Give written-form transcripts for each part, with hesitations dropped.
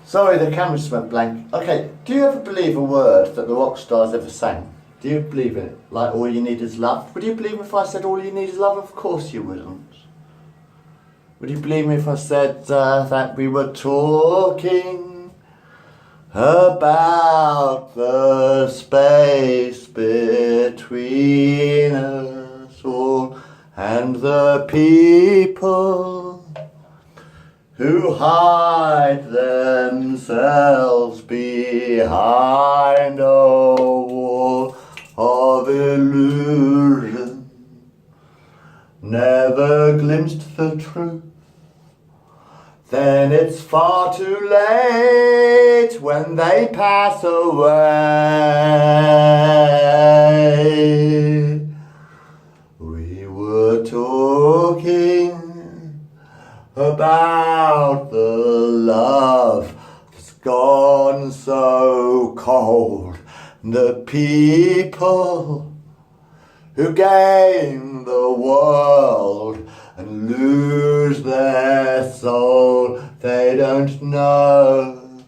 Sorry, the camera just went blank. Okay, do you ever believe a word that the rock stars ever sang? Do you believe in it? Like, all you need is love? Would you believe if I said all you need is love? Of course you wouldn't. Would you believe me if I said that we were talking about the space between us all and the people who hide themselves behind a wall of illusion, never glimpsed the truth? Then it's far too late when they pass away. We were talking about the love that's gone so cold, the people who gain the world and lose their soul. They don't know,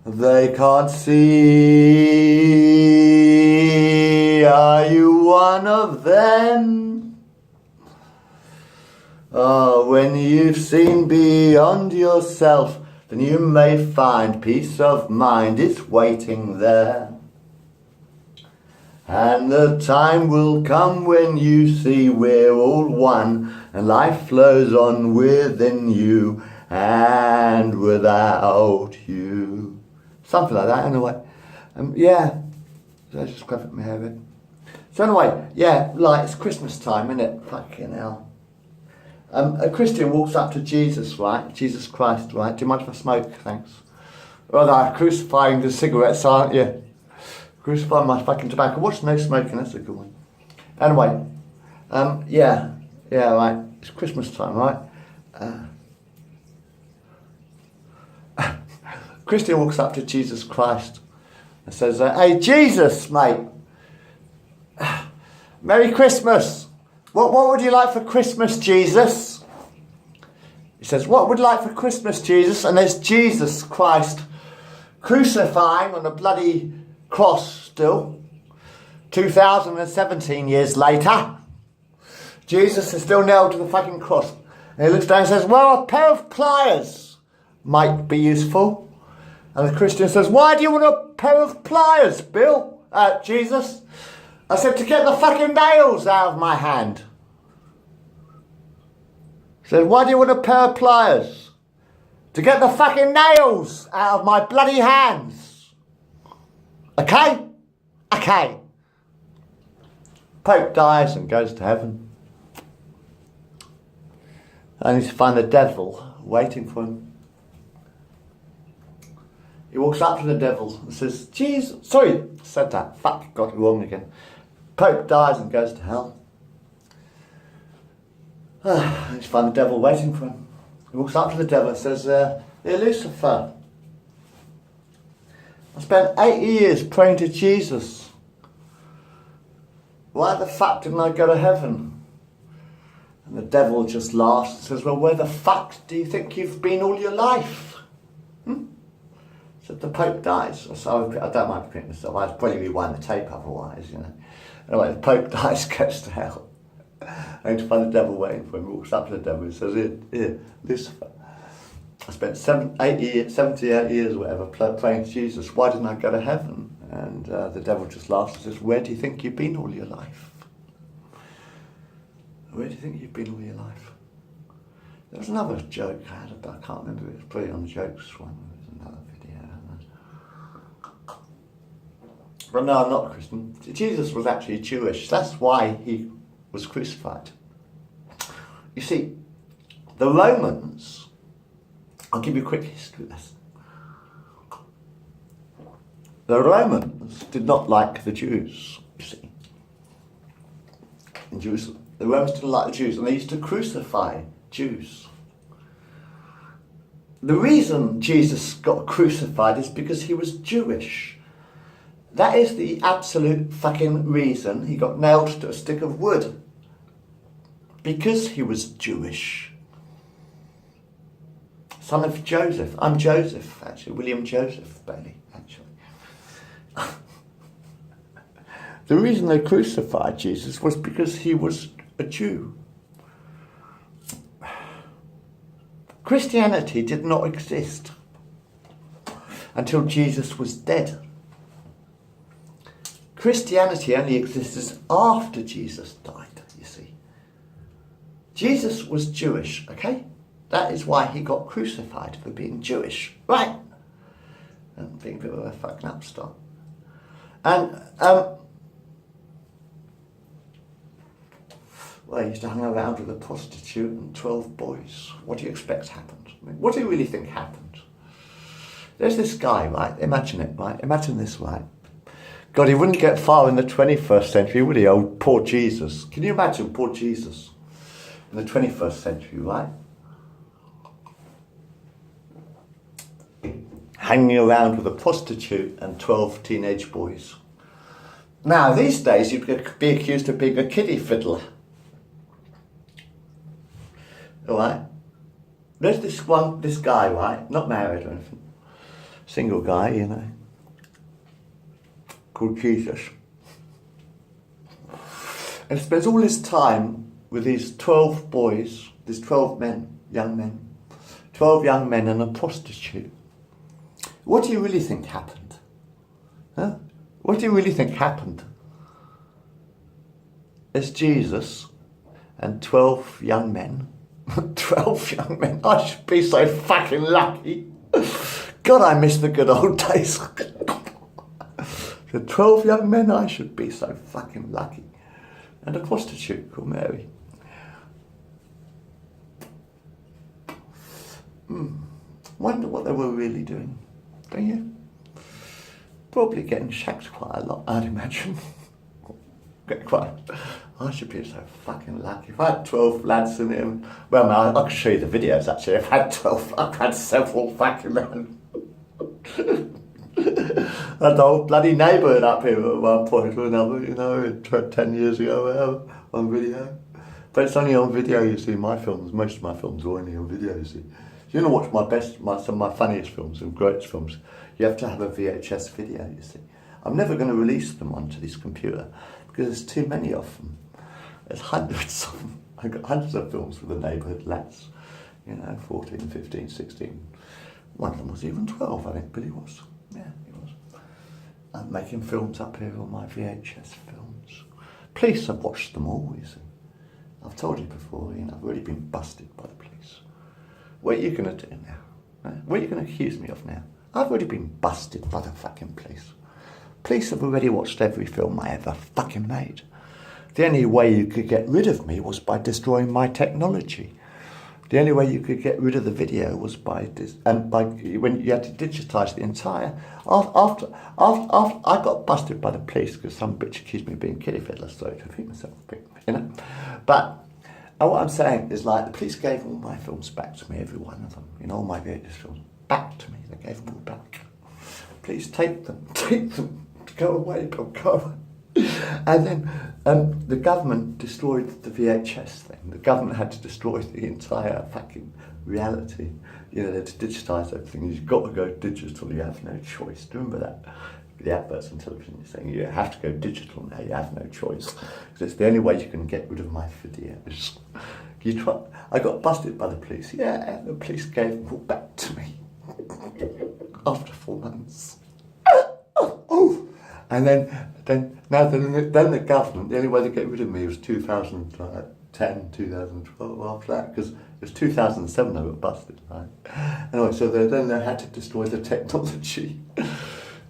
they can't see. Are you one of them? Oh, when you've seen beyond yourself, then you may find peace of mind is waiting there. And the time will come when you see we're all one, and life flows on within you and without you. Something like that, anyway. Yeah, so I just grab my hair a bit. So anyway, yeah, like, it's Christmas time, isn't it? Fucking hell. A Christian walks up to Jesus, right? Jesus Christ, right? Do you mind if I smoke? Thanks. Rather, crucifying the cigarettes, aren't you? Crucify my fucking tobacco. What's no smoking? That's a good one. Anyway, yeah, right. It's Christmas time, right? Christian walks up to Jesus Christ and says, "Hey, Jesus, mate, Merry Christmas. What would you like for Christmas, Jesus?" He says, "What would you like for Christmas, Jesus?" And there's Jesus Christ crucifying on a bloody cross still, 2017 years later. Jesus is still nailed to the fucking cross. And he looks down and says, "Well, a pair of pliers might be useful." And the Christian says, "Why do you want a pair of pliers, Bill? Jesus?" I said, "To get the fucking nails out of my hand." He said, "Why do you want a pair of pliers?" "To get the fucking nails out of my bloody hands." Okay? Okay. Pope dies and goes to heaven. And he's to find the devil waiting for him. He walks up to the devil and says, "Jesus," sorry, said that. Fuck, got it wrong again. Pope dies and goes to hell. And he's to find the devil waiting for him. He walks up to the devil and says, "Dear Lucifer, I spent 8 years praying to Jesus. Why the fuck didn't I go to heaven?" And the devil just laughs and says, "Well, where the fuck do you think you've been all your life?" So the Pope dies. So I don't mind repeating myself. I'd probably rewind the tape otherwise, you know. Anyway, the Pope dies, goes to hell. And to find the devil waiting for him, he walks up to the devil and says, Here, Lucifer, I spent 78 years or whatever praying to Jesus. Why didn't I go to heaven? And the devil just laughs and says, "Where do you think you've been all your life? Where do you think you've been all your life?" There was another joke I had, but I can't remember. It was probably on the jokes one. It was another video. But no, I'm not a Christian. Jesus was actually Jewish. That's why he was crucified. You see, the Romans... I'll give you a quick history lesson. The Romans did not like the Jews, you see, in Jerusalem. The Romans didn't like the Jews, and they used to crucify Jews. The reason Jesus got crucified is because he was Jewish. That is the absolute fucking reason he got nailed to a stick of wood. Because he was Jewish. son of Joseph. I'm Joseph, actually. William Joseph Bailey, actually. The reason they crucified Jesus was because he was a Jew. Christianity did not exist until Jesus was dead. Christianity only existed after Jesus died, you see. Jesus was Jewish, okay? That is why he got crucified, for being Jewish, right? And being a bit of a fucking upstart. And, well, he used to hang around with a prostitute and 12 boys. What do you expect happened? I mean, what do you really think happened? There's this guy, right? Imagine it, right? Imagine this, right? God, he wouldn't get far in the 21st century, would he? Oh, poor Jesus. Can you imagine poor Jesus in the 21st century, right? Hanging around with a prostitute and 12 teenage boys. Now, these days, you'd be accused of being a kiddie fiddler. All right? There's this guy, right? Not married or anything. Single guy, you know. Called Jesus. And spends all his time with these 12 boys, these 12 men, young men. 12 young men and a prostitute. What do you really think happened? Huh? What do you really think happened? It's Jesus and 12 young men. 12 young men. I should be so fucking lucky. God, I miss the good old days. The 12 young men, I should be so fucking lucky. And a prostitute called Mary. Wonder what they were really doing, don't you? Probably getting shagged quite a lot, I'd imagine. I should be so fucking lucky. If I had 12 lads in here, well, I can show you the videos actually. I've had 12, I've had several fucking men. I had the whole bloody neighbourhood up here at one point or another, you know, 10 years ago, whatever, on video. But it's only on video, you see, my films, most of my films are only on video, you see. You know what's some of my funniest films and greatest films, you have to have a VHS video, you see. I'm never going to release them onto this computer because there's too many of them. There's hundreds of them. I've got hundreds of films with the neighbourhood lads, you know, 14, 15, 16. One of them was even 12, I think, but he was. Yeah, he was. I'm making films up here on my VHS films. Police have watched them all, you see. I've told you before, you know, I've already been busted by the police. What are you going to do now? What are you going to accuse me of now? I've already been busted by the fucking police. Police have already watched every film I ever fucking made. The only way you could get rid of me was by destroying my technology. The only way you could get rid of the video was by when you had to digitise the entire. After I got busted by the police because some bitch accused me of being a kiddie fiddler, so to repeat myself, you know. But what I'm saying is, like, the police gave all my films back to me, every one of them, you know, all my VHS films back to me. They gave them all back. Please take them, go away, Bill, go away. And then the government destroyed the VHS thing. The government had to destroy the entire fucking reality. You know, they had to digitise everything. You've got to go digital, you have no choice. Do you remember that? The adverts on television saying you have to go digital now, you have no choice. Because it's the only way you can get rid of my videos. I got busted by the police. Yeah, and the police gave them all back to me. After 4 months. And then the government, the only way to get rid of me was 2010, 2012 after that, because it was 2007 I got busted, right? Anyway, so then they had to destroy the technology.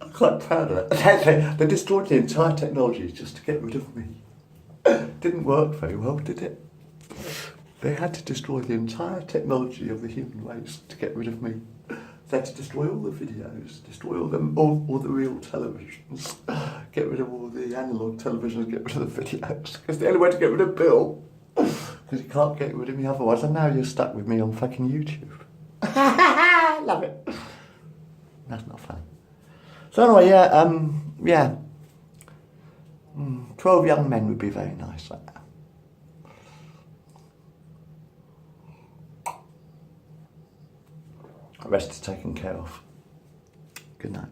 I'm quite proud of that. They destroyed the entire technology just to get rid of me. Didn't work very well, did it? They had to destroy the entire technology of the human race to get rid of me. They had to destroy all the videos, destroy all the real televisions, get rid of all the analogue televisions, get rid of the videos. Because the only way to get rid of Bill, because you can't get rid of me otherwise, and now you're stuck with me on fucking YouTube. Love it. That's not funny. So anyway, yeah. 12 young men would be very nice like that. The rest is taken care of. Good night.